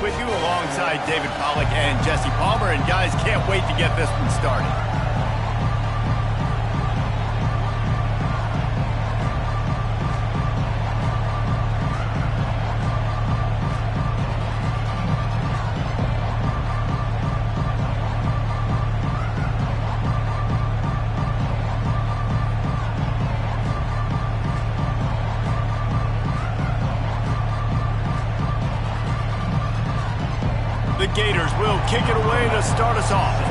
with you alongside David Pollack and Jesse Palmer. And guys, can't wait to get this one started. The Gators will kick it away to start us off.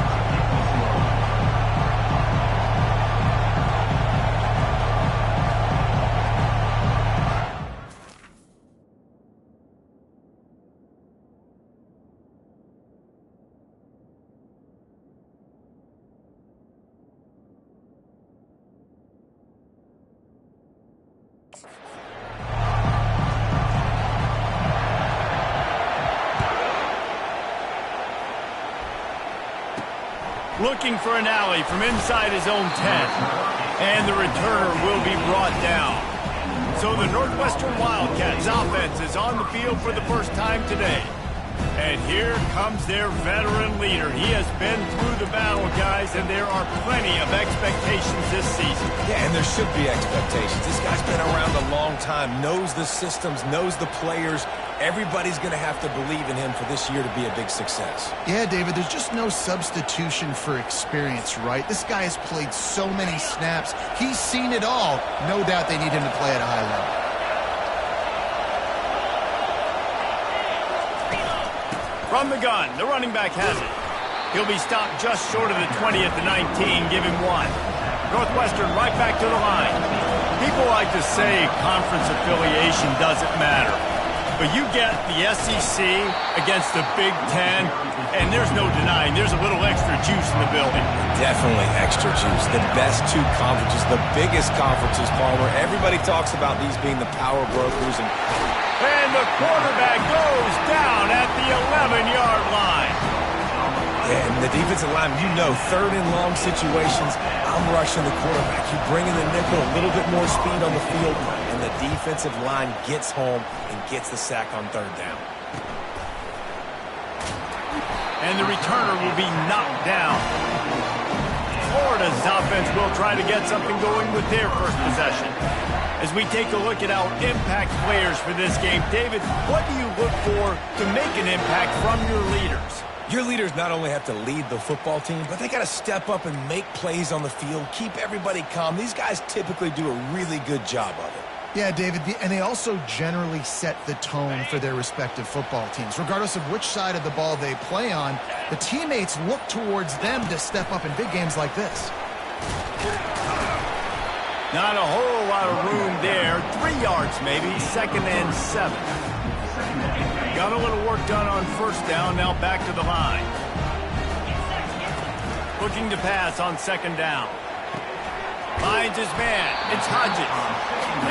Looking for an alley from inside his own 10. And the returner will be brought down. So the Northwestern Wildcats offense is on the field for the first time today. And here comes their veteran leader. He has been through the battle, guys, and there are plenty of expectations this season. Yeah, and there should be expectations. This guy's been around a long time, knows the systems, knows the players. Everybody's going to have to believe in him for this year to be a big success. Yeah, David, there's just no substitution for experience, right? This guy has played so many snaps. He's seen it all. No doubt they need him to play at a high level. From the gun, the running back has it. He'll be stopped just short of the 20 at the 19, give him 1. Northwestern right back to the line. People like to say conference affiliation doesn't matter. But you get the SEC against the Big Ten, and there's no denying there's a little extra juice in the building. Definitely extra juice. The best two conferences, the biggest conferences, Palmer. Everybody talks about these being the power brokers. And the quarterback goes down at the 11-yard line. Yeah, and the defensive line, you know, third and long situations, I'm rushing the quarterback. You bring in the nickel, a little bit more speed on the field, and the defensive line gets home and gets the sack on third down. And the returner will be knocked down. Florida's offense will try to get something going with their first possession. As we take a look at our impact players for this game, David, what do you look for to make an impact from your leaders? Your leaders not only have to lead the football team, but they got to step up and make plays on the field, keep everybody calm. These guys typically do a really good job of it. Yeah, David, and they also generally set the tone for their respective football teams. Regardless of which side of the ball they play on, the teammates look towards them to step up in big games like this. Not a whole lot of room there. 3 yards maybe, 2nd and 7. Got a little work done on first down, now back to the line. Looking to pass on 2nd down. Finds his man, it's Hodges.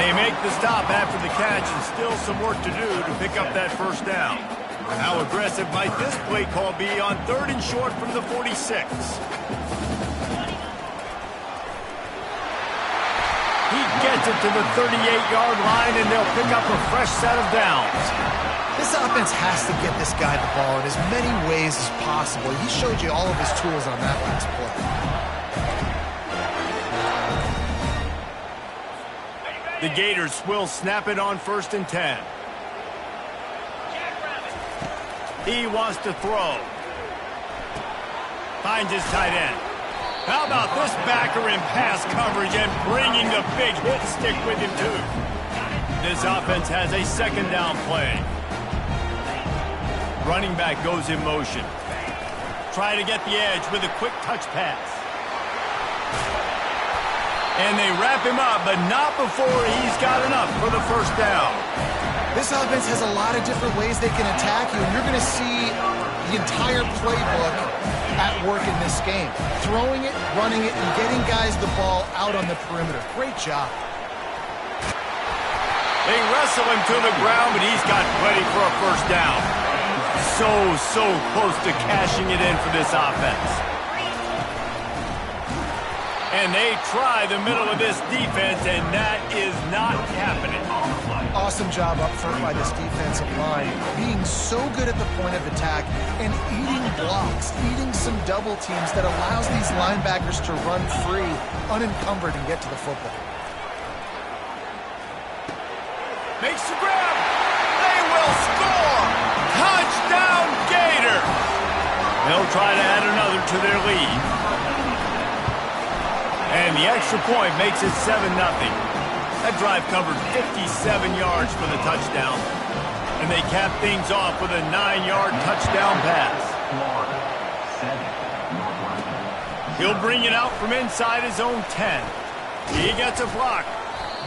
They make the stop after the catch and still some work to do to pick up that first down. How aggressive might this play call be on 3rd and short from the 46? He gets it to the 38-yard line, and they'll pick up a fresh set of downs. This offense has to get this guy the ball in as many ways as possible. He showed you all of his tools on that last play. The Gators will snap it on 1st and 10. He wants to throw. Finds his tight end. How about this backer in pass coverage and bringing the big hit stick with him, too? This offense has a 2nd down play. Running back goes in motion. Try to get the edge with a quick touch pass. And they wrap him up, but not before he's got enough for the first down. This offense has a lot of different ways they can attack you, and you're going to see the entire playbook at work in this game. Throwing it, running it, and getting guys the ball out on the perimeter. Great job. They wrestle him to the ground, but he's got plenty for a first down. So close to cashing it in for this offense. And they try the middle of this defense, and that is not happening. Awesome job up front by this defensive line, being so good at the point of attack and eating blocks, eating some double teams that allows these linebackers to run free, unencumbered, and get to the football. Makes the grab. They will score. Touchdown, Gator. They'll try to add another to their lead. And the extra point makes it 7-0. That drive covered 57 yards for the touchdown. And they cap things off with a 9-yard touchdown pass. He'll bring it out from inside his own 10. He gets a block.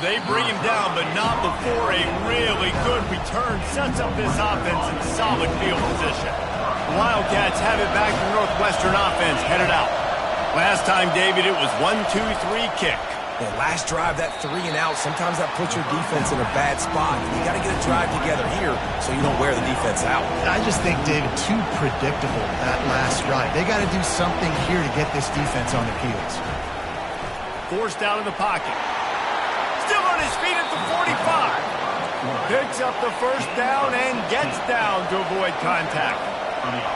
They bring him down, but not before a really good return sets up this offense in solid field position. The Wildcats have it back to Northwestern offense headed out. Last time, David, it was 1-2-3 kick. Yeah, last drive, that 3 and out, sometimes that puts your defense in a bad spot. You got to get a drive together here so you don't wear the defense out. I just think, David, too predictable that last drive. They got to do something here to get this defense on their heels. Forced out of the pocket. Still on his feet at the 45. Picks up the first down and gets down to avoid contact.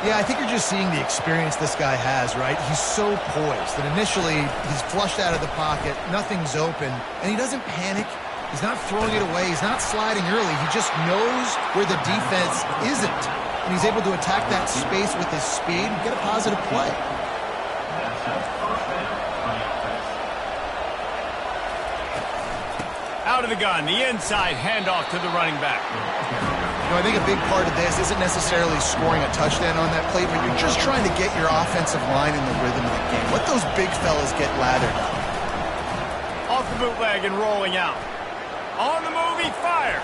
Yeah, I think you're just seeing the experience this guy has, right? He's so poised that initially he's flushed out of the pocket, nothing's open, and he doesn't panic. He's not throwing it away. He's not sliding early. He just knows where the defense isn't, and he's able to attack that space with his speed and get a positive play. Out of the gun, the inside handoff to the running back. You know, I think a big part of this isn't necessarily scoring a touchdown on that play, but you're just trying to get your offensive line in the rhythm of the game. Let those big fellas get lathered up. Off the bootleg and rolling out. On the move, he fires.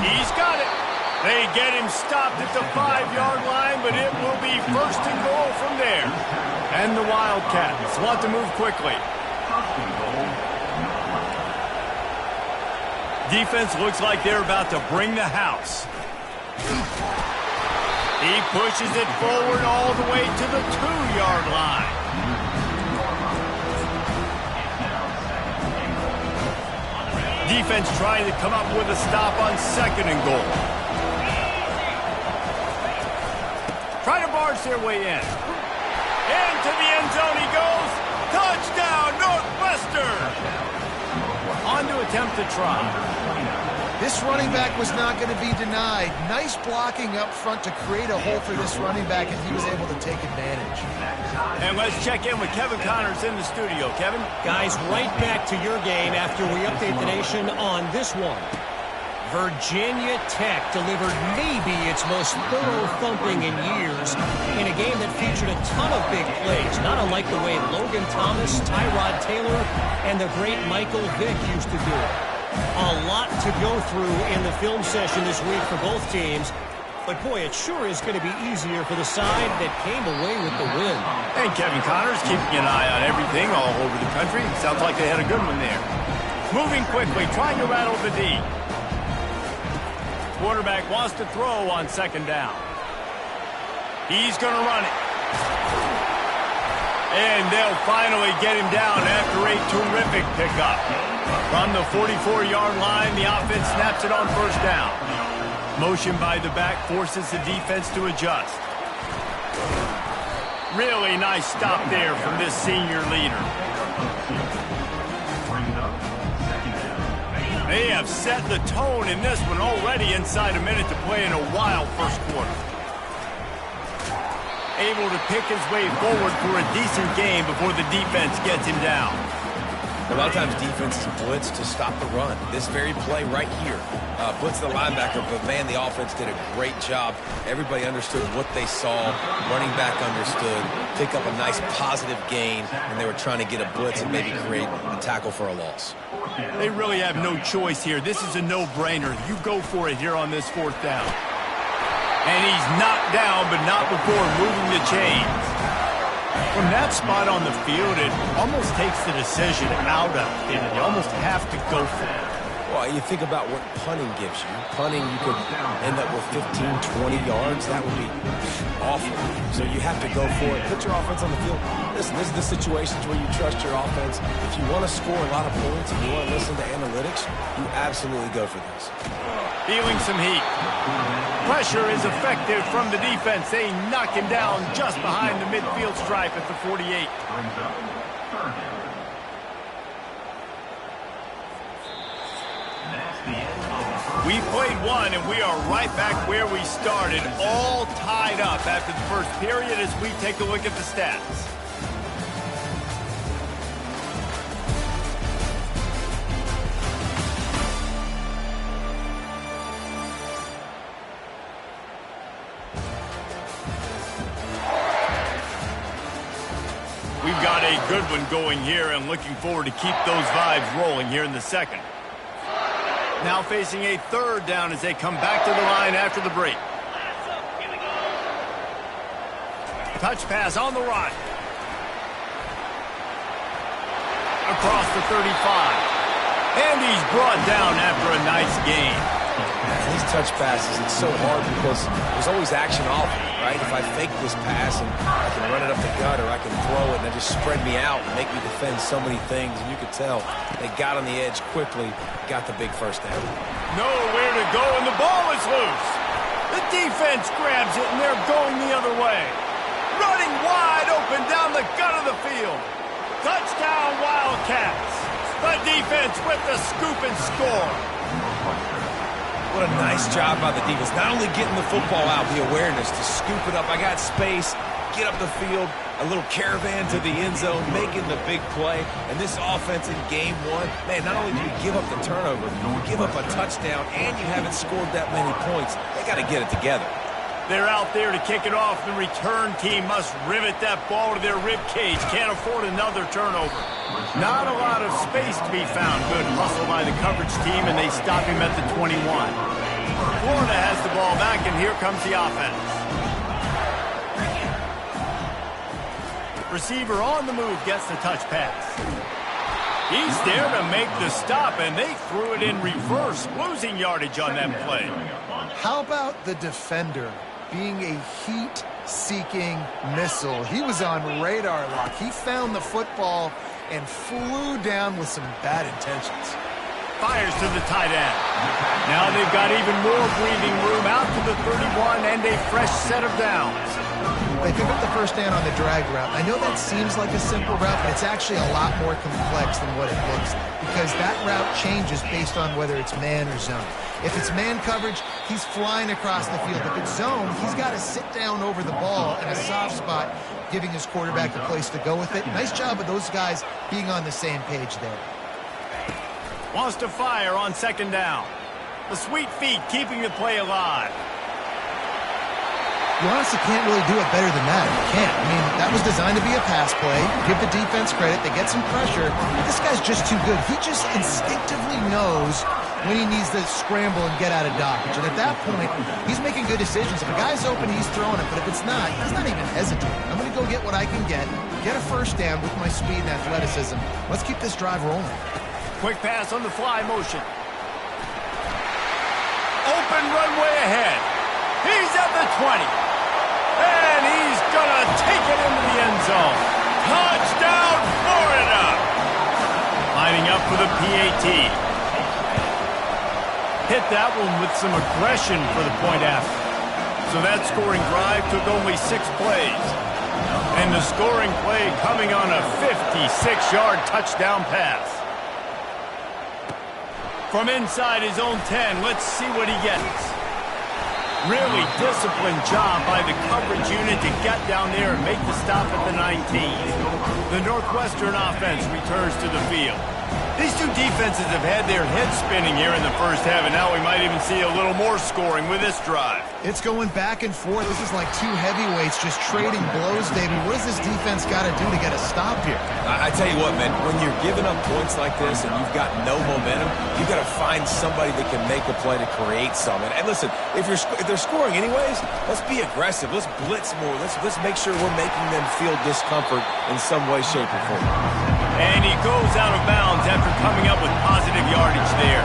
He's got it. They get him stopped at the 5-yard line, but it will be first and goal from there. And the Wildcats want to move quickly. Defense looks like they're about to bring the house. He pushes it forward all the way to the 2-yard line. Defense trying to come up with a stop on 2nd and goal. Try to barge their way in. Into the end zone he goes. Touchdown, Northwestern! On to attempt to try. This running back was not going to be denied. Nice blocking up front to create a hole for this running back, and he was able to take advantage. And let's check in with Kevin Connors in the studio. Kevin? Guys, right back to your game after we update the nation on this one. Virginia Tech delivered maybe its most thorough thumping in years in a game that featured a ton of big plays, not unlike the way Logan Thomas, Tyrod Taylor, and the great Michael Vick used to do it. A lot to go through in the film session this week for both teams, but boy, it sure is going to be easier for the side that came away with the win. And Kevin Connors keeping an eye on everything all over the country. Sounds like they had a good one there. Moving quickly, trying to rattle the D. Quarterback wants to throw on 2nd down. He's going to run it. And they'll finally get him down after a terrific pickup. From the 44-yard line, the offense snaps it on 1st down. Motion by the back forces the defense to adjust. Really nice stop there from this senior leader. They have set the tone in this one already inside a minute to play in a wild first quarter. Able to pick his way forward for a decent game before the defense gets him down. A lot of times defenses blitz to stop the run. This very play right here, blitz the linebacker, but man, the offense did a great job. Everybody understood what they saw. Running back understood. Pick up a nice positive gain, and they were trying to get a blitz and maybe create a tackle for a loss. They really have no choice here. This is a no-brainer. You go for it here on this 4th down. And he's knocked down, but not before moving the chains. From that spot on the field, it almost takes the decision out of it. You almost have to go for it. Well, you think about what punting gives you. Punting, you could end up with 15, 20 yards. That would be awful. So you have to go for it. Put your offense on the field. Listen, this is the situations where you trust your offense. If you want to score a lot of points and you want to listen to analytics, you absolutely go for this. Feeling some heat. Pressure is effective from the defense. They knock him down just behind the midfield stripe at the 48. We played one, and we are right back where we started, all tied up after the first period as we take a look at the stats. We've got a good one going here and looking forward to keep those vibes rolling here in the second. Now facing a third down as they come back to the line after the break. Touch pass on the right. Across the 35. And he's brought down after a nice gain. These touch passes, it's so hard because there's always action off it, right? If I fake this pass and I can run it up the gut or I can throw it and it just spread me out and make me defend so many things. And you could tell they got on the edge quickly, got the big first down. Nowhere to go and the ball is loose. The defense grabs it and they're going the other way. Running wide open down the gut of the field. Touchdown Wildcats. The defense with the scoop and score. What a nice job by the defense. Not only getting the football out, the awareness to scoop it up. I got space, get up the field, a little caravan to the end zone, making the big play. And this offense in game one, man, not only do you give up the turnover, you give up a touchdown, and you haven't scored that many points. They got to get it together. They're out there to kick it off. The return team must rivet that ball to their rib cage. Can't afford another turnover. Not a lot of space to be found. Good hustle by the coverage team, and they stop him at the 21. Florida has the ball back, and here comes the offense. Receiver on the move gets the touch pass. He's there to make the stop, and they threw it in reverse, losing yardage on that play. How about the defender being a heat-seeking missile? He was on radar lock. He found the football and flew down with some bad intentions. Fires to the tight end. Now they've got even more breathing room out to the 31 and a fresh set of downs. They pick up the first down on the drag route. I know that seems like a simple route, but it's actually a lot more complex than what it looks, because that route changes based on whether it's man or zone. If it's man coverage, he's flying across the field. If it's zone, he's got to sit down over the ball in a soft spot, giving his quarterback a place to go with it. Nice job of those guys being on the same page there. Wants to fire on second down. The sweet feet keeping the play alive. You honestly can't really do it better than that. You can't. I mean, that was designed to be a pass play. Give the defense credit. They get some pressure. But this guy's just too good. He just instinctively knows when he needs to scramble and get out of dodge. And at that point, he's making good decisions. If a guy's open, he's throwing it. But if it's not, he's not even hesitating. I'm going to go get what I can get a first down with my speed and athleticism. Let's keep this drive rolling. Quick pass on the fly motion. Open runway ahead. He's at the 20. And he's going to take it into the end zone. Touchdown, Florida! Lining up for the PAT. Hit that one with some aggression for the point after. So that scoring drive took only 6 plays. And the scoring play coming on a 56-yard touchdown pass. From inside his own 10, let's see what he gets. Really disciplined job by the coverage unit to get down there and make the stop at the 19. The Northwestern offense returns to the field. These two defenses have had their heads spinning here in the first half, and now we might even see a little more scoring with this drive. It's going back and forth. This is like two heavyweights just trading blows, David. What does this defense got to do to get a stop here? I tell you what, man, when you're giving up points like this and you've got no momentum, you've got to find somebody that can make a play to create something. And listen, if they're scoring anyways, let's be aggressive. Let's blitz more. Let's make sure we're making them feel discomfort in some way, shape, or form. And he goes out of bounds after coming up with positive yardage there.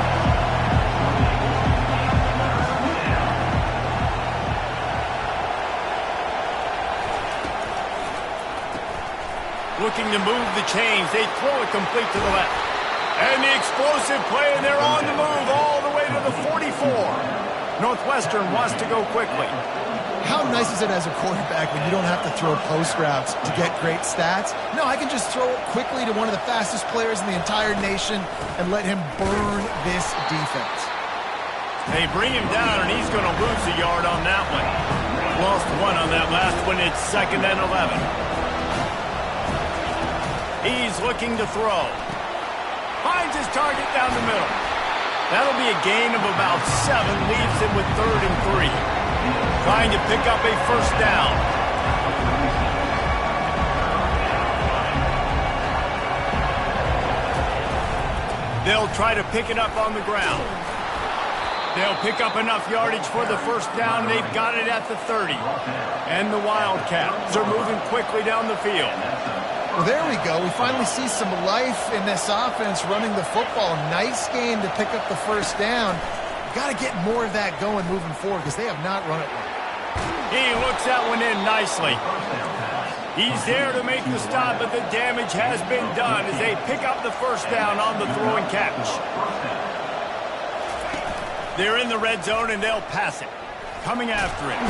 Looking to move the chains. They throw it complete to the left. And the explosive play, and they're on the move all the way to the 44. Northwestern wants to go quickly. How nice is it as a quarterback when you don't have to throw post routes to get great stats? No, I can just throw it quickly to one of the fastest players in the entire nation and let him burn this defense. They bring him down, and he's going to lose a yard on that one. Lost one on that last one. It's 2nd and 11. He's looking to throw. Finds his target down the middle. That'll be a gain of about 7. Leaves him with 3rd and 3. Trying to pick up a first down. They'll try to pick it up on the ground. They'll pick up enough yardage for the first down. They've got it at the 30. And the Wildcats are moving quickly down the field. Well, there we go. We finally see some life in this offense running the football. Nice game to pick up the first down. Got to get more of that going moving forward because they have not run it well. He looks that one in nicely. He's there to make the stop, but the damage has been done as they pick up the first down on the throw and catch. They're in the red zone, and they'll pass it. Coming after it.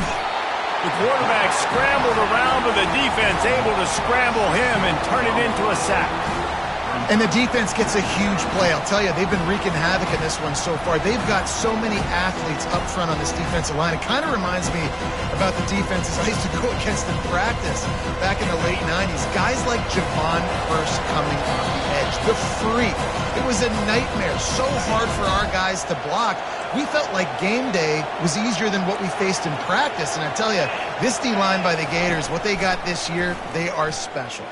The quarterback scrambled around, but the defense able to scramble him and turn it into a sack. And the defense gets a huge play. I'll tell you, they've been wreaking havoc in this one so far. They've got so many athletes up front on this defensive line. It kind of reminds me about the defenses I used to go against in practice back in the late 90s. Guys like Javon Hurst coming off the edge. The freak. It was a nightmare. So hard for our guys to block. We felt like game day was easier than what we faced in practice. And I tell you, this D-line by the Gators, what they got this year, they are special.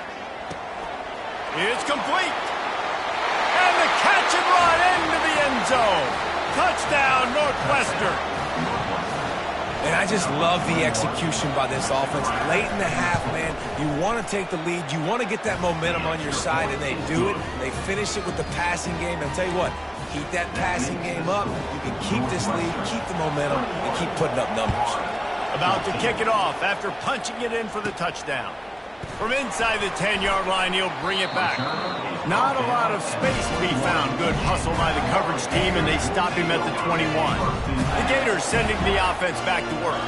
It's complete. And the catch and run into the end zone. Touchdown, Northwestern. And I just love the execution by this offense. Late in the half, man, you want to take the lead. You want to get that momentum on your side, and they do it. They finish it with the passing game. And I'll tell you what, keep that passing game up. You can keep this lead, keep the momentum, and keep putting up numbers. About to kick it off after punching it in for the touchdown. From inside the 10-yard line, he'll bring it back. Not a lot of space to be found. Good hustle by the coverage team, and they stop him at the 21. The Gators sending the offense back to work.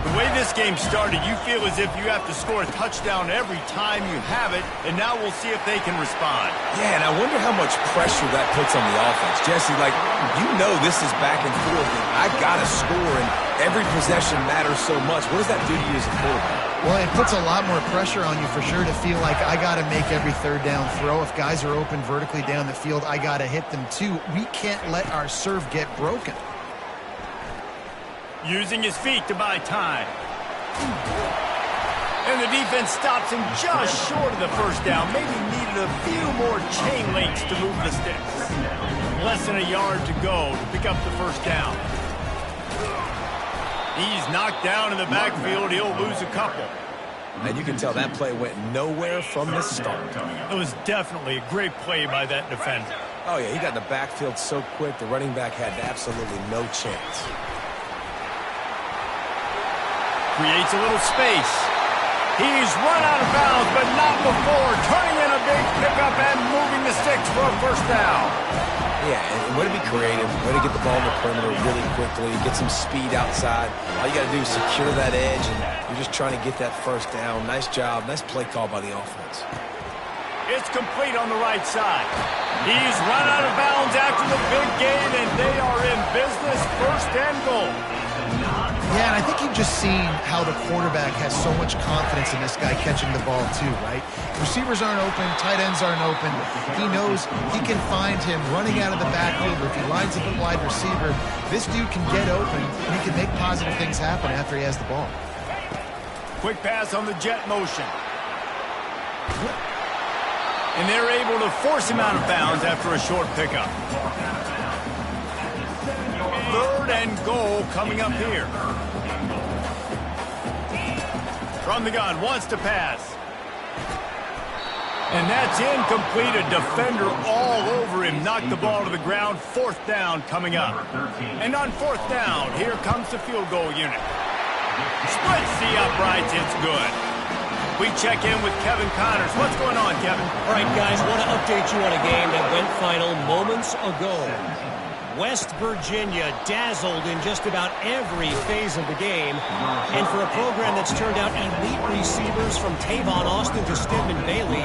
The way this game started, you feel as if you have to score a touchdown every time you have it, and now we'll see if they can respond. Yeah, and I wonder how much pressure that puts on the offense. Jesse, like, you know this is back and forth, and I got to score, and every possession matters so much. What does that do to you as a quarterback? Well, it puts a lot more pressure on you for sure to feel like I got to make every third down throw. If guys are open vertically down the field, I got to hit them too. We can't let our serve get broken. Using his feet to buy time. And the defense stops him just short of the first down. Maybe needed a few more chain links to move the sticks. Less than a yard to go to pick up the first down. He's knocked down in the backfield. He'll lose a couple. And you can tell that play went nowhere from the start. It was definitely a great play by that defender. Oh, yeah, he got in the backfield so quick, the running back had absolutely no chance. Creates a little space. He's run out of bounds, but not before. Turning in a big pickup and moving the sticks for a first down. Yeah, and way to be creative, way to get the ball in the perimeter really quickly, get some speed outside. All you got to do is secure that edge, and you're just trying to get that first down. Nice job, nice play call by the offense. It's complete on the right side. He's run out of bounds after the big gain, and they are in business, first and goal. Yeah, and I think you've just seen how the quarterback has so much confidence in this guy catching the ball too, right? Receivers aren't open, tight ends aren't open. He knows he can find him running out of the backfield, or if he lines up a wide receiver, this dude can get open, and he can make positive things happen after he has the ball. Quick pass on the jet motion. And they're able to force him out of bounds after a short pickup. Third and goal coming up here. From the gun, wants to pass. And that's incomplete. A defender all over him. Knocked the ball to the ground. Fourth down coming up. And on fourth down, here comes the field goal unit. Splits the uprights. It's good. We check in with Kevin Connors. What's going on, Kevin? All right, guys, want to update you on a game that went final moments ago. West Virginia dazzled in just about every phase of the game. And for a program that's turned out elite receivers from Tavon Austin to Stedman Bailey,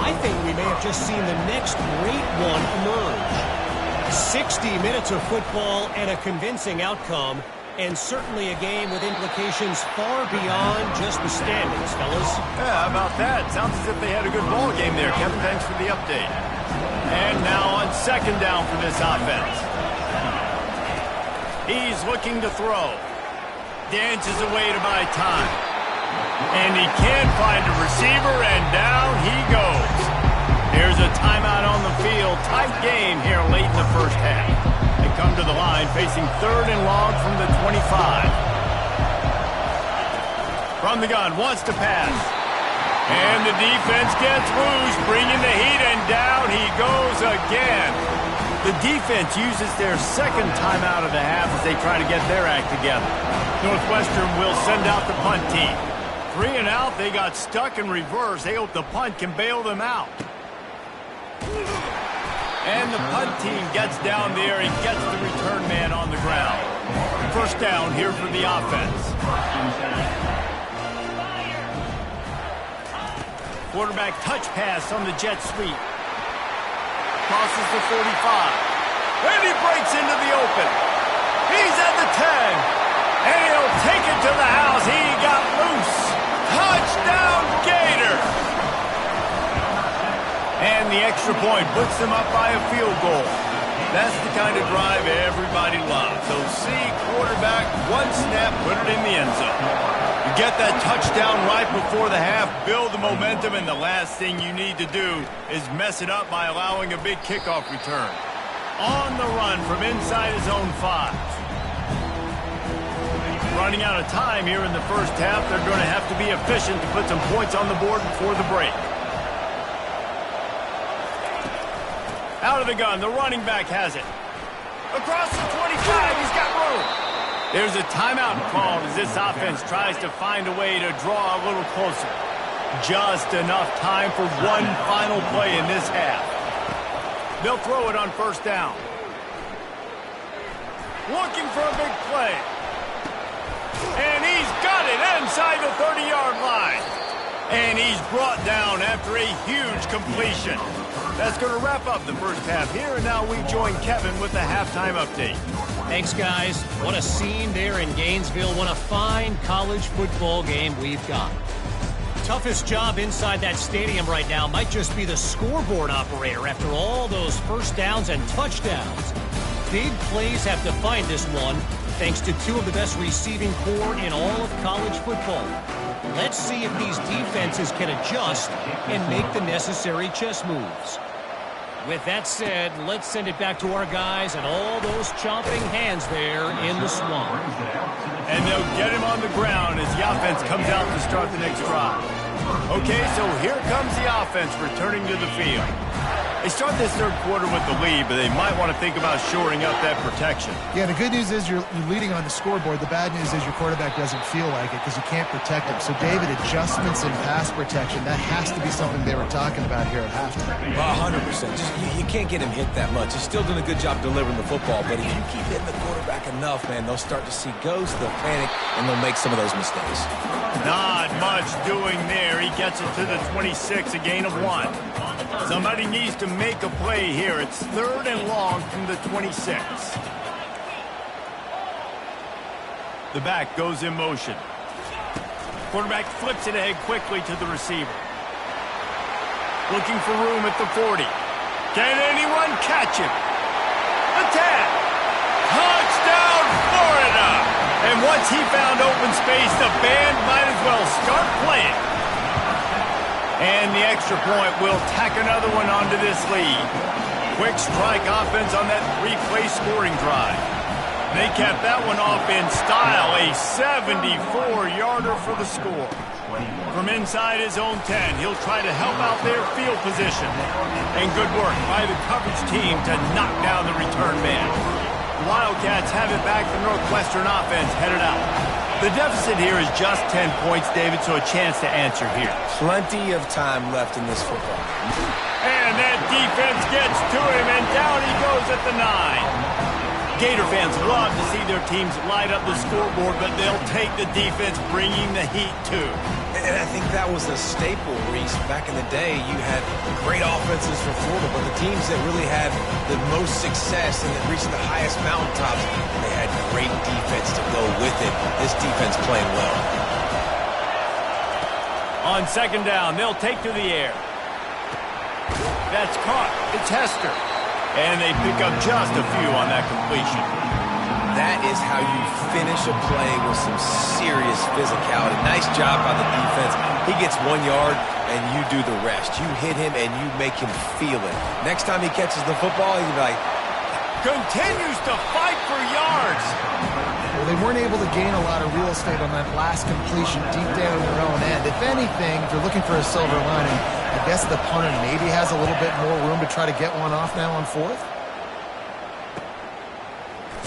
I think we may have just seen the next great one emerge. 60 minutes of football and a convincing outcome. And certainly a game with implications far beyond just the standings, fellas. Yeah, how about that? Sounds as if they had a good ball game there, Kevin. Thanks for the update. And now on second down for this offense. He's looking to throw. Dances away to buy time. And he can't find a receiver, and down he goes. There's a timeout on the field. Tight game here late in the first half. They come to the line facing third and long from the 25. From the gun, wants to pass. And the defense gets loose, bringing the heat, and down he goes again. The defense uses their second timeout of the half as they try to get their act together. Northwestern will send out the punt team. 3 and out, they got stuck in reverse. They hope the punt can bail them out. And the punt team gets down there and gets the return man on the ground. First down here for the offense. Quarterback touch pass on the jet sweep. Crosses the 45. And he breaks into the open. He's at the 10. And he'll take it to the house. He got loose. Touchdown, Gator! And the extra point puts them up by a field goal. That's the kind of drive everybody loves. So see quarterback, one snap, put it in the end zone. You get that touchdown right before the half, build the momentum, and the last thing you need to do is mess it up by allowing a big kickoff return. On the run from inside his own 5. Running out of time here in the first half, they're going to have to be efficient to put some points on the board before the break. Out of the gun, the running back has it. Across the 25, he's got room. There's a timeout called as this offense tries to find a way to draw a little closer. Just enough time for one final play in this half. They'll throw it on first down. Looking for a big play. And he's got it inside the 30-yard line. And he's brought down after a huge completion. That's going to wrap up the first half here, and now we join Kevin with the halftime update. Thanks, guys. What a scene there in Gainesville. What a fine college football game we've got. Toughest job inside that stadium right now might just be the scoreboard operator after all those first downs and touchdowns. Big plays have defined this one, thanks to 2 of the best receiving corps in all of college football. Let's see if these defenses can adjust and make the necessary chess moves. With that said, let's send it back to our guys and all those chomping hands there in the swamp. And they'll get him on the ground as the offense comes out to start the next drive. Okay, so here comes the offense returning to the field. They start this third quarter with the lead, but they might want to think about shoring up that protection. Yeah, the good news is you're leading on the scoreboard. The bad news is your quarterback doesn't feel like it because you can't protect him. So, David, adjustments in pass protection, that has to be something they were talking about here at halftime. 100%. You can't get him hit that much. He's still doing a good job delivering the football, but if you keep hitting the quarterback enough, man, they'll start to see ghosts, they'll panic, and they'll make some of those mistakes. Not much doing there. He gets it to the 26, a gain of 1. Somebody needs to make a play here. It's third and long from the 26. The back goes in motion. Quarterback flips it ahead quickly to the receiver. Looking for room at the 40. Can anyone catch him? Attack! Touchdown, Florida! And once he found open space, the band might as well start playing. And the extra point will tack another one onto this lead. Quick strike offense on that 3-play scoring drive. They kept that one off in style, a 74-yarder for the score. From inside his own 10, he'll try to help out their field position. And good work by the coverage team to knock down the return man. The Wildcats have it back. The Northwestern offense headed out. The deficit here is just 10 points, David, so a chance to answer here. Plenty of time left in this football. And that defense gets to him, and down he goes at the 9. Gator fans love to see their teams light up the scoreboard, but they'll take the defense bringing the heat, too. And I think that was a staple, Reese. Back in the day, you had great offenses for Florida, but the teams that really had the most success and that reached the highest mountaintops, they had great defense to go with it. This defense playing well. On second down, they'll take to the air. That's caught. It's Hester. And they pick up just a few on that completion. That is how you finish a play with some serious physicality. Nice job by the defense. He gets 1 yard, and you do the rest. You hit him, and you make him feel it. Next time he catches the football, you'll be like... Continues to fight for yards. Well, they weren't able to gain a lot of real estate on that last completion deep down in their own end. If anything, if you're looking for a silver lining, I guess the punter maybe has a little bit more room to try to get one off now on 4th.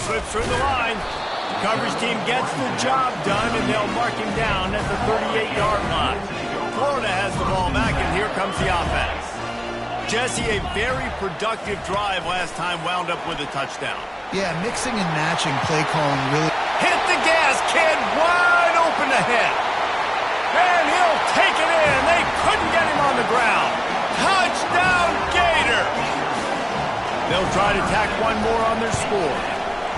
Slips through the line. The coverage team gets the job done, and they'll mark him down at the 38-yard line. Florida has the ball back, and here comes the offense. Jesse, a very productive drive last time, wound up with a touchdown. Yeah, mixing and matching play calling really... Hit the gas, kid, wide open ahead. And he'll take it in. They couldn't get him on the ground. Touchdown, Gator! They'll try to tack one more on their score.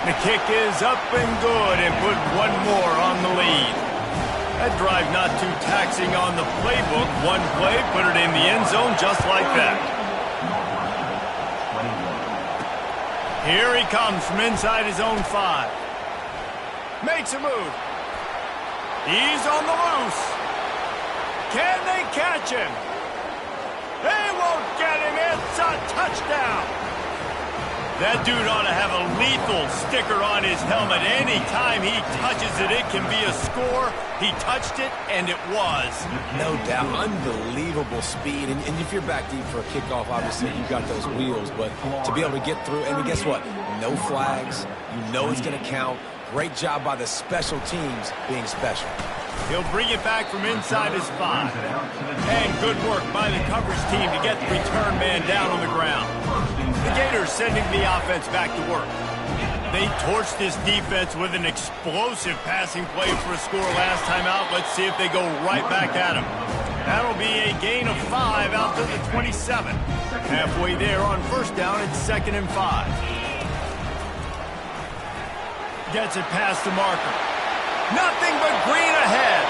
The kick is up and good and put one more on the lead. That drive not too taxing on the playbook. One play, put it in the end zone just like that. Here he comes from inside his own 5. Makes a move. He's on the loose. Can they catch him? They won't get him. It's a touchdown. That dude ought to have a lethal sticker on his helmet. Anytime he touches it, it can be a score. He touched it, and it was. No doubt. Unbelievable speed. And if you're back deep for a kickoff, obviously you've got those wheels. But to be able to get through, and guess what? No flags. You know it's going to count. Great job by the special teams being special. He'll bring it back from inside his 5. And good work by the coverage team to get the return man down on the ground. The Gators sending the offense back to work. They torched this defense with an explosive passing play for a score last time out. Let's see if they go right back at him. That'll be a gain of 5 out to the 27. Halfway there on first down, it's 2nd and 5. Gets it past the marker. Nothing but green ahead.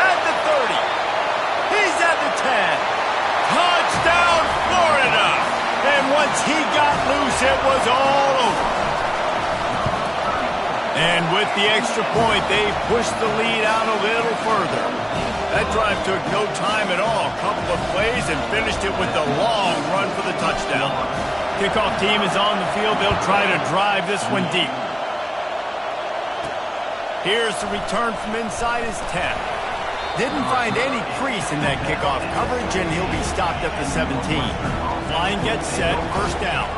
At the 30. He's at the 10. Touchdown, Florida! And once he got loose, it was all over. And with the extra point, they pushed the lead out a little further. That drive took no time at all. A couple of plays and finished it with the long run for the touchdown. Kickoff team is on the field. They'll try to drive this one deep. Here's the return from inside his 10. Didn't find any crease in that kickoff coverage, and he'll be stopped at the 17. Line gets set, first down.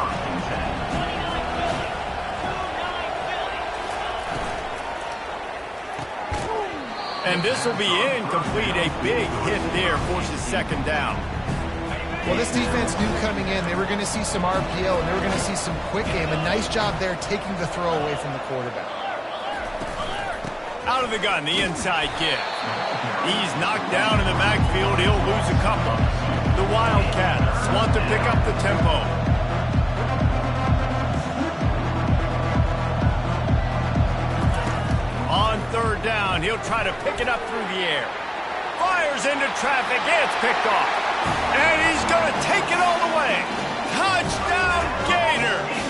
And this will be incomplete. A big hit there forces 2nd down. Well, this defense knew coming in they were going to see some RPO and they were going to see some quick game. A nice job there taking the throw away from the quarterback. Out of the gun, the inside give. He's knocked down in the backfield. He'll lose a couple. The Wildcats want to pick up the tempo. On 3rd down, he'll try to pick it up through the air. Fires into traffic. It's picked off. And he's going to take it all the way. Touchdown, Gators!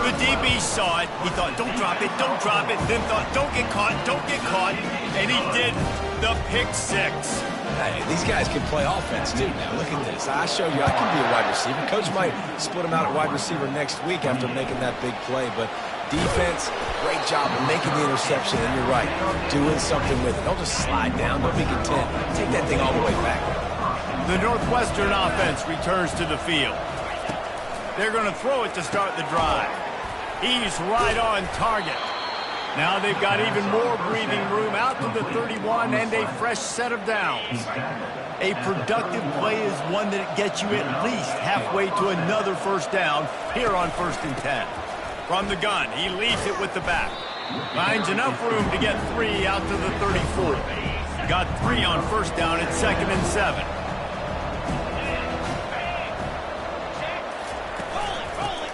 The DB saw it. He thought, don't drop it, don't drop it. Then thought, don't get caught, don't get caught. And he did the pick 6. Hey, these guys can play offense, too, now. Look at this. I showed you I can be a wide receiver. Coach might split him out at wide receiver next week after making that big play. But defense, great job of making the interception. And you're right, doing something with it. Don't just slide down. Don't be content. Take that thing all the way back. The Northwestern offense returns to the field. They're going to throw it to start the drive. He's right on target. Now they've got even more breathing room out to the 31 and a fresh set of downs. A productive play is one that gets you at least halfway to another first down here on 1st and 10. From the gun, he leaves it with the back. Finds enough room to get 3 out to the 34. Got 3 on 1st down at 2nd and 7.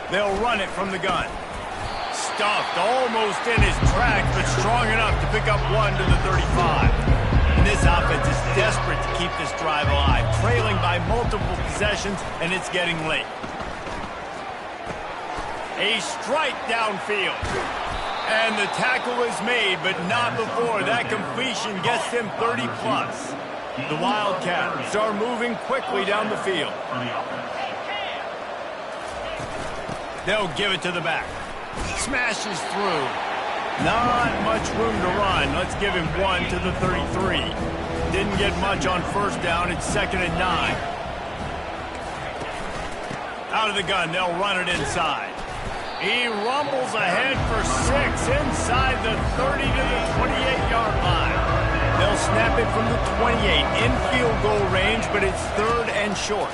They'll run it from the gun. Stuffed almost in his tracks, but strong enough to pick up 1 to the 35. And this offense is desperate to keep this drive alive, trailing by multiple possessions, and it's getting late. A strike downfield. And the tackle is made, but not before that completion gets them 30-plus. The Wildcats are moving quickly down the field. They'll give it to the back. Smashes through. Not much room to run. Let's give him 1 to the 33. Didn't get much on 1st down. It's 2nd and 9. Out of the gun. They'll run it inside. He rumbles ahead for 6 inside the 30 to the 28-yard line. They'll snap it from the 28 in field goal range, but it's 3rd and short.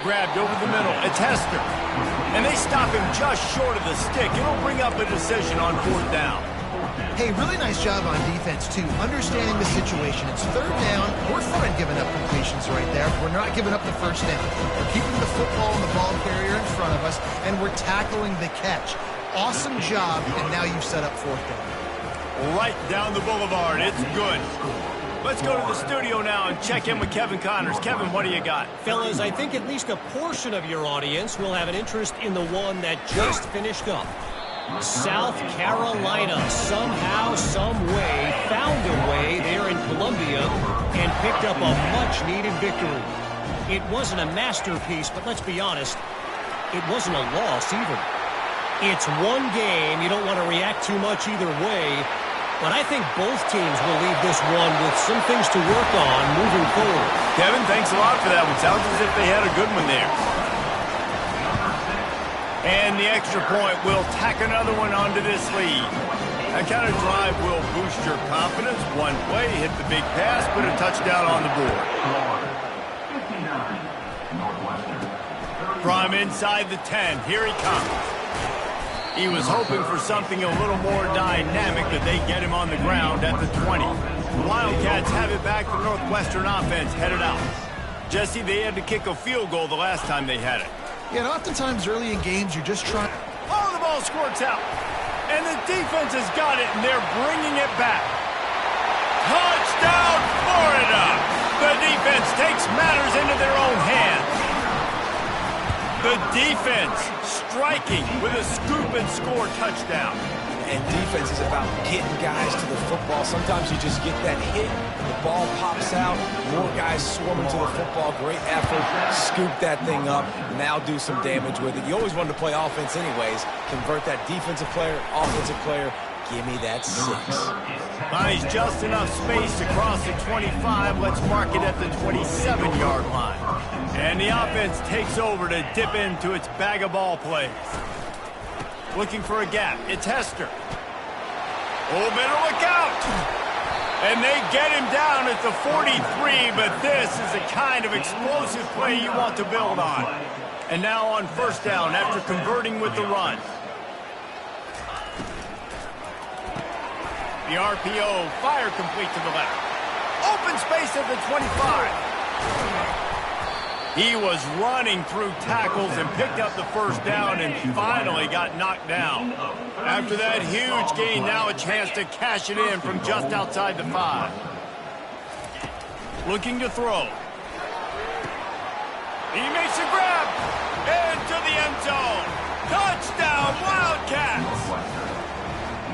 Grabbed over the middle. It's Hester. And they stop him just short of the stick. It'll bring up a decision on 4th down. Hey, really nice job on defense, too. Understanding the situation. It's 3rd down. We're fine giving up completions right there. We're not giving up the 1st down. We're keeping the football and the ball carrier in front of us, and we're tackling the catch. Awesome job, and now you've set up 4th down. Right down the boulevard. It's good. Let's go to the studio now and check in with Kevin Connors. Kevin, what do you got? Fellas, I think at least a portion of your audience will have an interest in the one that just finished up. South Carolina somehow, some way, found a way there in Columbia and picked up a much-needed victory. It wasn't a masterpiece, but let's be honest, it wasn't a loss either. It's one game. You don't want to react too much either way, but I think both teams will leave this one with some things to work on moving forward. Kevin, thanks a lot for that one. Sounds as if they had a good one there. And the extra point will tack another one onto this lead. That kind of drive will boost your confidence. One play, hit the big pass, put a touchdown on the board. From inside the 10, here he comes. He was hoping for something a little more dynamic, but they get him on the ground at the 20. The Wildcats have it back. The Northwestern offense headed out. Jesse, they had to kick a field goal the last time they had it. Yeah, and oftentimes early in games, you're just trying... Oh, the ball squirts out. And the defense has got it, and they're bringing it back. Touchdown, Florida! The defense takes matters into their own hands. The defense striking with a scoop and score touchdown. And defense is about getting guys to the football. Sometimes you just get that hit, the ball pops out, more guys swarming to the football. Great effort, scoop that thing up, now do some damage with it. You always wanted to play offense anyways. Convert that defensive player, offensive player. Give me that 6. Buys just enough space to cross the 25. Let's mark it at the 27-yard line. And the offense takes over to dip into its bag of ball plays. Looking for a gap. It's Hester. Oh, better look out. And they get him down at the 43, but this is the kind of explosive play you want to build on. And now on 1st down after converting with the run. The RPO, fire complete to the left. Open space at the 25. He was running through tackles and picked up the 1st down and finally got knocked down. After that huge gain, now a chance to cash it in from just outside the 5. Looking to throw. He makes a grab into the end zone. Touchdown, Wildcats!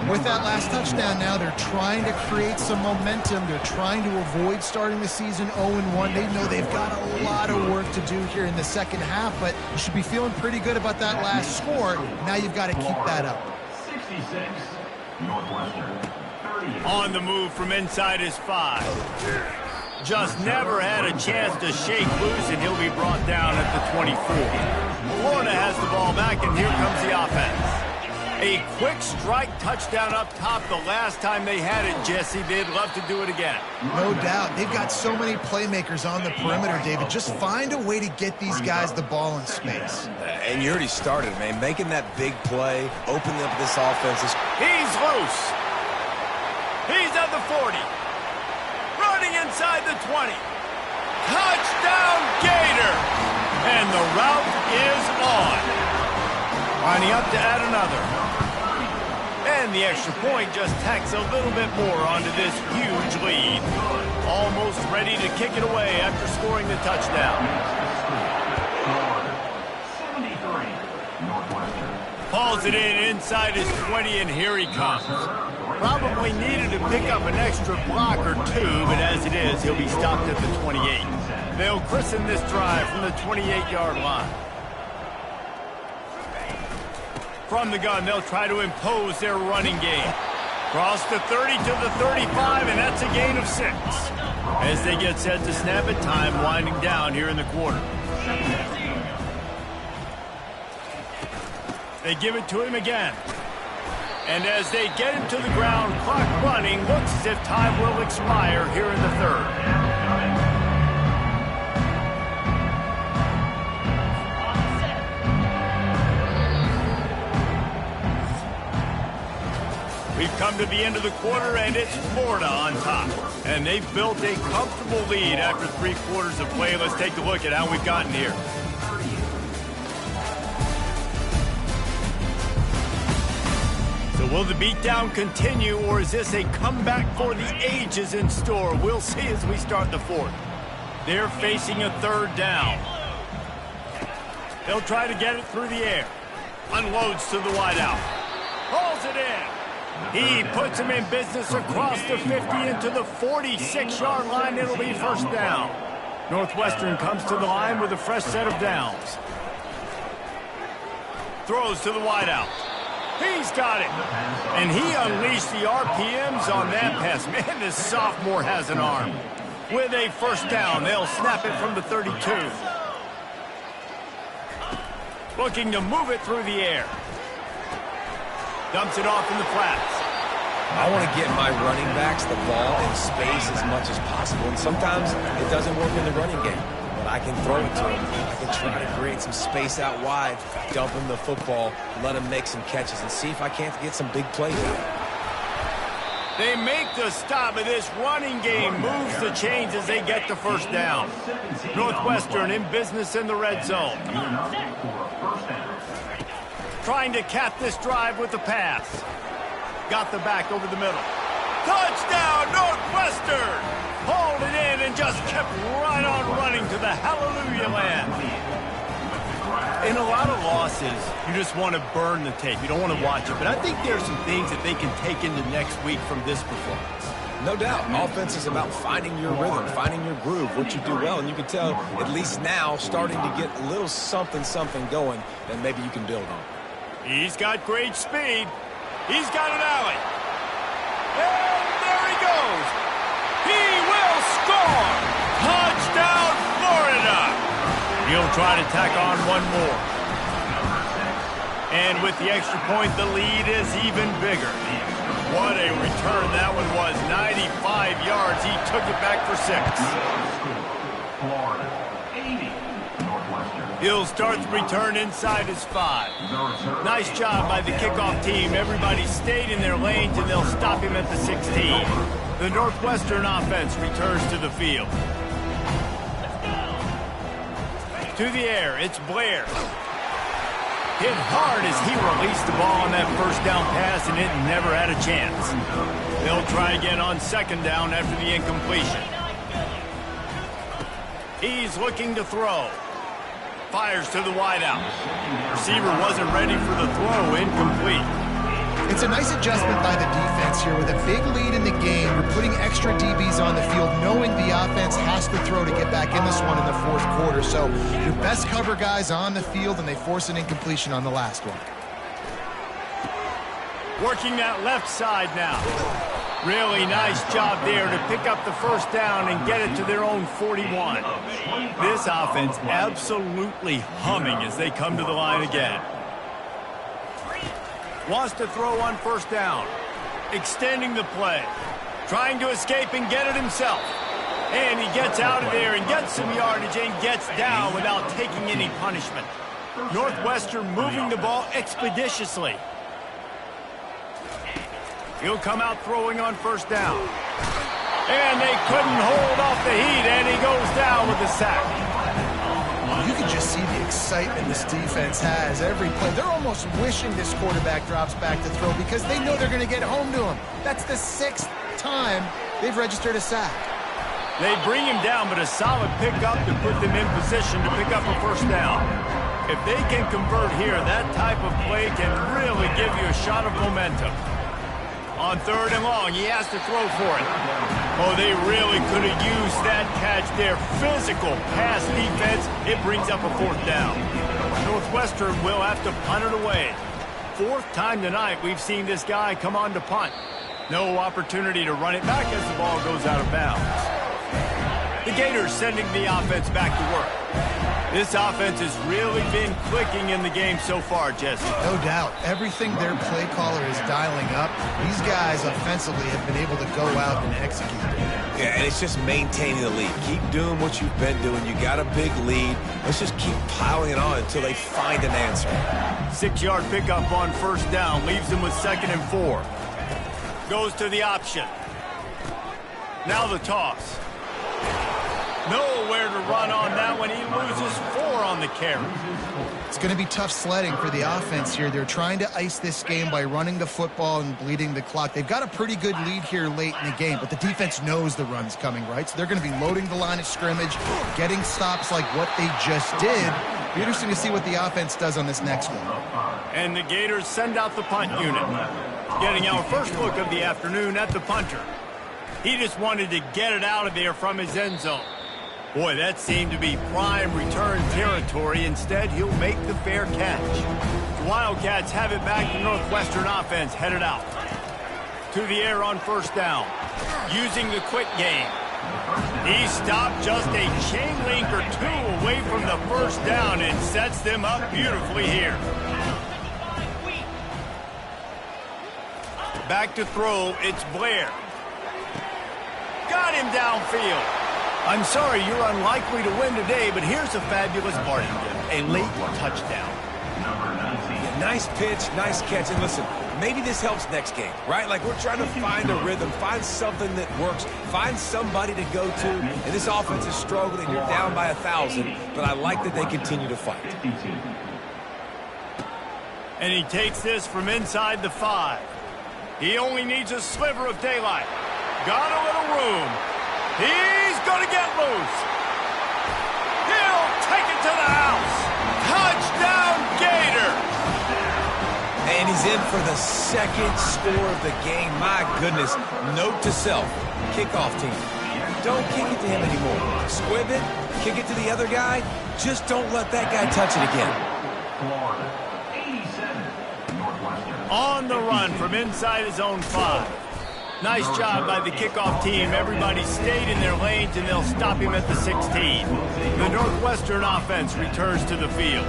With that last touchdown now, they're trying to create some momentum. They're trying to avoid starting the season 0-1. They know they've got a lot of work to do here in the second half, but you should be feeling pretty good about that last score. Now you've got to keep that up. 66, Northwestern. On the move from inside his 5. Just never had a chance to shake loose, and he'll be brought down at the 24. Florida has the ball back, and here comes the offense. A quick strike touchdown up top the last time they had it, Jesse. They'd love to do it again. No doubt. They've got so many playmakers on the perimeter, David. Just find a way to get these guys the ball in space. And you already started, man. Making that big play, opening up this offense. He's loose. He's at the 40. Running inside the 20. Touchdown, Gator! And the route is on. Lining up to add another. And the extra point just tacks a little bit more onto this huge lead. Almost ready to kick it away after scoring the touchdown. Hauls it in inside his 20, and here he comes. Probably needed to pick up an extra block or two, but as it is, he'll be stopped at the 28. They'll christen this drive from the 28-yard line. From the gun, they'll try to impose their running game. Cross the 30 to the 35, and that's a gain of 6. As they get set to snap it, time winding down here in the quarter. They give it to him again. And as they get him to the ground, clock running, looks as if time will expire here in the third. We've come to the end of the quarter, and it's Florida on top. And they've built a comfortable lead after 3 quarters of play. Let's take a look at how we've gotten here. So will the beatdown continue, or is this a comeback for the ages in store? We'll see as we start the fourth. They're facing a third down. They'll try to get it through the air. Unloads to the wideout. Hauls it in. He puts him in business across the 50 into the 46-yard line. It'll be first down. Northwestern comes to the line with a fresh set of downs. Throws to the wideout. He's got it. And he unleashed the RPMs on that pass. Man, this sophomore has an arm. With a first down, they'll snap it from the 32. Looking to move it through the air. Dumps it off in the flats. I want to get my running backs the ball in space as much as possible. And sometimes it doesn't work in the running game. But I can throw it to him. I can try to create some space out wide, dump him the football, let him make some catches, and see if I can't get some big plays out. They make the stop, and this running game moves the chains as they get the first down. Northwestern in business in the red zone. Trying to cap this drive with the pass. Got the back over the middle. Touchdown, Northwestern! Hauled it in and just kept right on running to the hallelujah land. In a lot of losses, you just want to burn the tape. You don't want to watch it. But I think there are some things that they can take into next week from this performance. No doubt. Offense is about finding your rhythm, finding your groove, what you do well. And you can tell, at least now, starting to get a little something going that maybe you can build on. He's got great speed. He's got an alley. And there he goes. He will score. Touchdown, Florida. He'll try to tack on one more. And with the extra point, the lead is even bigger. What a return that one was. 95 yards. He took it back for 6. Florida, 80. He'll start the return inside his 5. Nice job by the kickoff team. Everybody stayed in their lanes, and they'll stop him at the 16. The Northwestern offense returns to the field. To the air, it's Blair. Hit hard as he released the ball on that first down pass, and it never had a chance. They'll try again on second down after the incompletion. He's looking to throw. Fires to the wideout. Receiver wasn't ready for the throw. Incomplete. It's a nice adjustment by the defense here. With a big lead in the game, you're putting extra DBs on the field, knowing the offense has to throw to get back in this one in the fourth quarter. So your best cover guys on the field, and they force an incompletion on the last one. Working that left side now. Really nice job there to pick up the first down and get it to their own 41. This offense absolutely humming as they come to the line again. Wants to throw on first down. Extending the play. Trying to escape and get it himself. And he gets out of there and gets some yardage and gets down without taking any punishment. Northwestern moving the ball expeditiously. He'll come out throwing on first down. And they couldn't hold off the heat, and he goes down with the sack. You can just see the excitement this defense has every play. They're almost wishing this quarterback drops back to throw because they know they're going to get home to him. That's the 6th time they've registered a sack. They bring him down, but a solid pickup to put them in position to pick up a first down. If they can convert here, that type of play can really give you a shot of momentum. On 3rd and long, he has to throw for it. Oh, they really could have used that catch there. Physical pass defense. It brings up a 4th down. Northwestern will have to punt it away. 4th time tonight we've seen this guy come on to punt. No opportunity to run it back as the ball goes out of bounds. The Gators sending the offense back to work. This offense has really been clicking in the game so far, Jesse. No doubt. Everything their play caller is dialing up, these guys offensively have been able to go out and execute. Yeah, and it's just maintaining the lead. Keep doing what you've been doing. You got a big lead. Let's just keep piling it on until they find an answer. 6-yard pickup on first down. Leaves them with 2nd and 4. Goes to the option. Now the toss. Nowhere to run on that one. He loses 4 on the carry. It's going to be tough sledding for the offense here. They're trying to ice this game by running the football and bleeding the clock. They've got a pretty good lead here late in the game, but the defense knows the run's coming, right? So they're going to be loading the line of scrimmage, getting stops like what they just did. Be interesting to see what the offense does on this next one. And the Gators send out the punt unit. Getting our first look of the afternoon at the punter. He just wanted to get it out of there from his end zone. Boy, that seemed to be prime return territory. Instead, he'll make the fair catch. The Wildcats have it back to Northwestern offense headed out. To the air on first down. Using the quick game. He stopped just a chain link or 2 away from the first down and sets them up beautifully here. Back to throw, it's Blair. Got him downfield. I'm sorry, you're unlikely to win today, but here's a fabulous parting gift. A late touchdown. Yeah, nice pitch, nice catch. And listen, maybe this helps next game, right? Like we're trying to find a rhythm, find something that works, find somebody to go to. And this offense is struggling. You're down by 1,000, but I like that they continue to fight. And he takes this from inside the 5. He only needs a sliver of daylight. Got a little room. He's going to get loose. He'll take it to the house. Touchdown, Gator. And he's in for the 2nd score of the game. My goodness. Note to self, kickoff team. Don't kick it to him anymore. Squib it, kick it to the other guy. Just don't let that guy touch it again. On the run from inside his own 5. Nice job by the kickoff team. Everybody stayed in their lanes, and they'll stop him at the 16. The Northwestern offense returns to the field.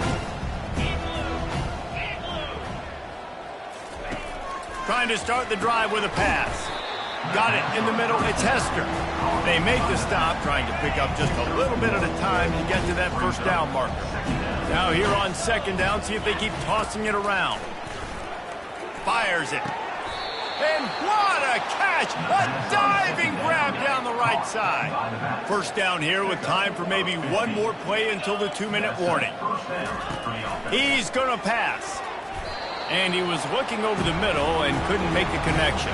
Trying to start the drive with a pass. Got it in the middle. It's Hester. They make the stop, trying to pick up just a little bit at a time to get to that first down marker. Now here on 2nd down, see if they keep tossing it around. Fires it. And what a catch! A diving grab down the right side. First down here with time for maybe one more play until the 2-minute warning. He's going to pass. And he was looking over the middle and couldn't make the connection.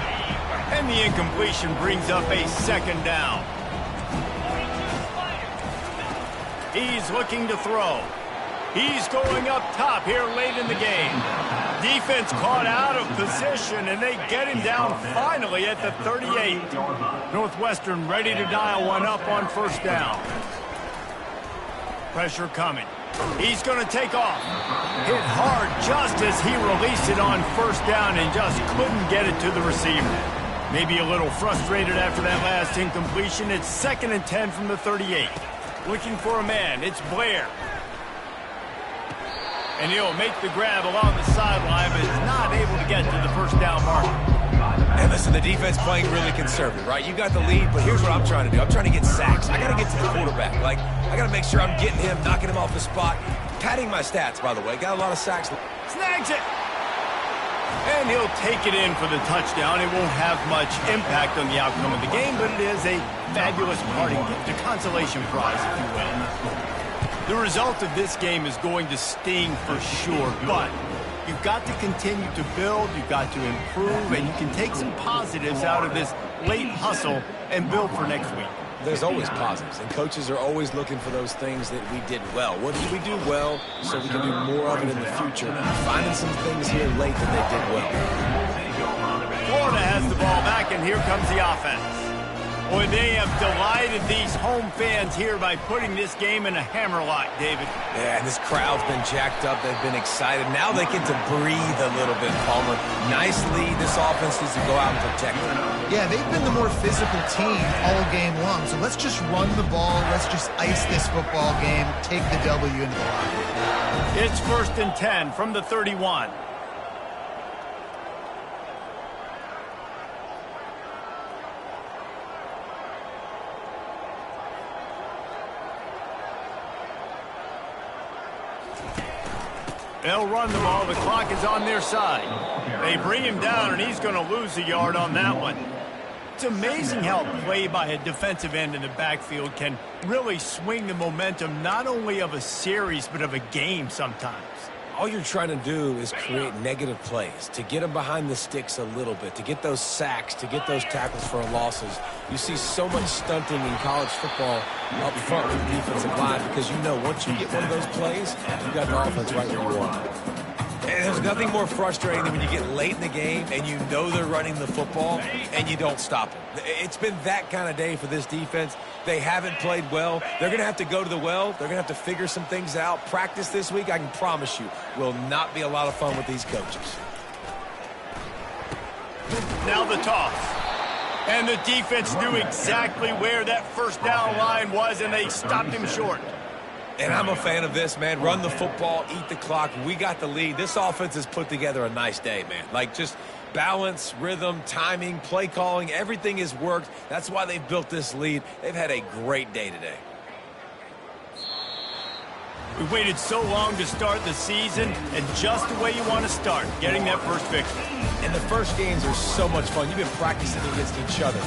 And the incompletion brings up a 2nd down. He's looking to throw. He's going up top here late in the game. Defense caught out of position, and they get him down finally at the 38. Northwestern ready to dial one up on first down. Pressure coming. He's going to take off. Hit hard just as he released it on first down and just couldn't get it to the receiver. Maybe a little frustrated after that last incompletion. It's 2nd and 10 from the 38. Looking for a man. It's Blair. And he'll make the grab along the sideline, but is not able to get to the first down marker. And listen, the defense playing really conservative, right? You got the lead, but here's what I'm trying to do. I'm trying to get sacks. I got to get to the quarterback. Like, I got to make sure I'm getting him, knocking him off the spot. Padding my stats, by the way. Got a lot of sacks. Snags it. And he'll take it in for the touchdown. It won't have much impact on the outcome of the game, but it is a fabulous parting gift, a consolation prize, if you will. The result of this game is going to sting for sure, but you've got to continue to build, you've got to improve, and you can take some positives out of this late hustle and build for next week. There's always positives, and coaches are always looking for those things that we did well. What did we do well so we can do more of it in the future? Finding some things here late that they did well. Florida has the ball back, and here comes the offense. Boy, they have delighted these home fans here by putting this game in a hammerlock, David. Yeah, and this crowd's been jacked up. They've been excited. Now they get to breathe a little bit, Palmer. Nice lead. This offense needs to go out and protect it. Yeah, they've been the more physical team all game long. So let's just run the ball. Let's just ice this football game. Take the W into the locker. It's 1st and 10 from the 31. They'll run the ball. The clock is on their side. They bring him down, and he's going to lose a yard on that one. It's amazing how play by a defensive end in the backfield can really swing the momentum not only of a series but of a game sometimes. All you're trying to do is create negative plays, to get them behind the sticks a little bit, to get those sacks, to get those tackles for losses. You see so much stunting in college football up front with the defensive line because you know once you get one of those plays, you got the offense right where you want it. And there's nothing more frustrating than when you get late in the game and you know they're running the football and you don't stop them. It's been that kind of day for this defense. They haven't played well. They're going to have to go to the well. They're going to have to figure some things out. Practice this week, I can promise you, will not be a lot of fun with these coaches. Now the toss. And the defense knew exactly where that first down line was, and they stopped him short. And I'm a fan of this, man. Run the football, eat the clock. We got the lead. This offense has put together a nice day, man. Like, just balance, rhythm, timing, play calling, everything has worked. That's why they've built this lead. They've had a great day today. We waited so long to start the season, and just the way you want to start, getting that first victory. And the first games are so much fun. You've been practicing against each other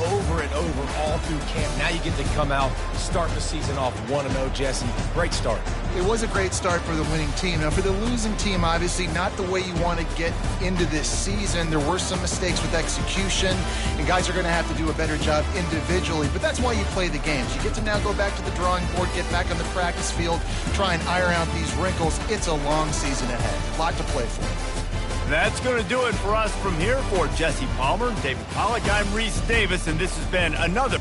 over and over all through camp. Now you get to come out, start the season off 1-0, Jesse. Great start. It was a great start for the winning team. Now, for the losing team, obviously not the way you want to get into this season. There were some mistakes with execution, and guys are going to have to do a better job individually. But that's why you play the games. You get to now go back to the drawing board, get back on the practice field, try and iron out these wrinkles. It's a long season ahead. A lot to play for. That's going to do it for us from here. For Jesse Palmer, David Pollack, I'm Reese Davis, and this has been another